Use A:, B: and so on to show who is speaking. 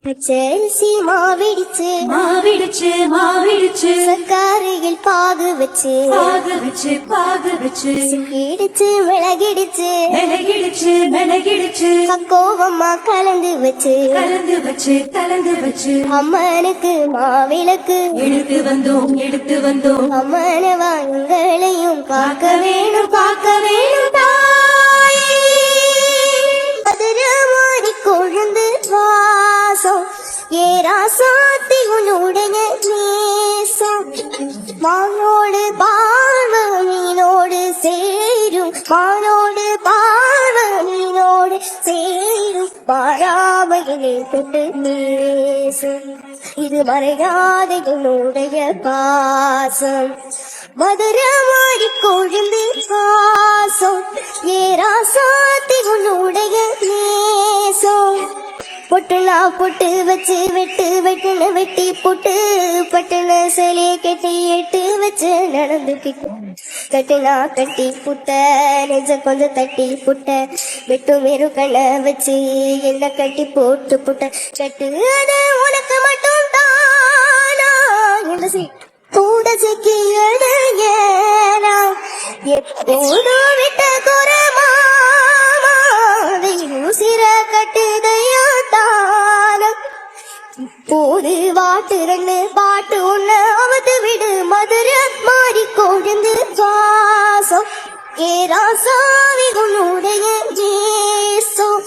A: பச்சரிசி மாவிடிச்சு
B: மாவிடுச்சு மாவிடுச்சு
A: சர்க்காரையில் பாகு வச்சு
B: பாகு வச்சு
A: இடிச்சு மிளகிடுச்சு
B: மெலகிடுச்சு மெலகிடுச்சு
A: கோவமா கலந்து வச்சு
B: கலந்து வச்சு
A: அம்மனுக்கு மாவிளக்கு
B: எடுத்து வந்தோம்
A: அம்மனவா எங்களையும்
B: பார்க்க வேணும்
A: தாயே. மதுரை மாறி கொழுந்து வாசம் ஏராசாத்தி உன்னுடைய நேசம் மானோடு பார்வ மீனோடு சேரும் மானோடு பார்வ மீனோடு சேரும் பாராமையிலே தொட்டு நேசம் இது மறையாத என்னுடைய பாசம் மதுரை மாறி கொழுந்து வாசம் ஏராசாத்தி உன்னுடைய நேசம் பொட்டுனா பொட்டு வச்சு வெட்டுன்னு வெட்டி போட்டு பட்டுன சிலையை கட்டி எட்டு வச்சு நடந்துக்கிட்டு கட்டுனா கட்டி புட்ட நெஞ்ச கொஞ்சம் தட்டி புட்ட வெட்டு வெறும் கண்ண வச்சு என்ன கட்டி போட்டு புட்ட கட்டு அது உனக்கு மட்டும் தானா என்ன கூட சிக்கியது ஏனா எப்போதும் விட்ட குறமா சிற கட்டுதையா தானம் இப்போது வாட்டுறன்னு பாட்டு ஒண்ணு அவது விடு மதுரை மாறி கொழுந்து வாசம் ஏராசாவி உன்னுடைய ஜேசம்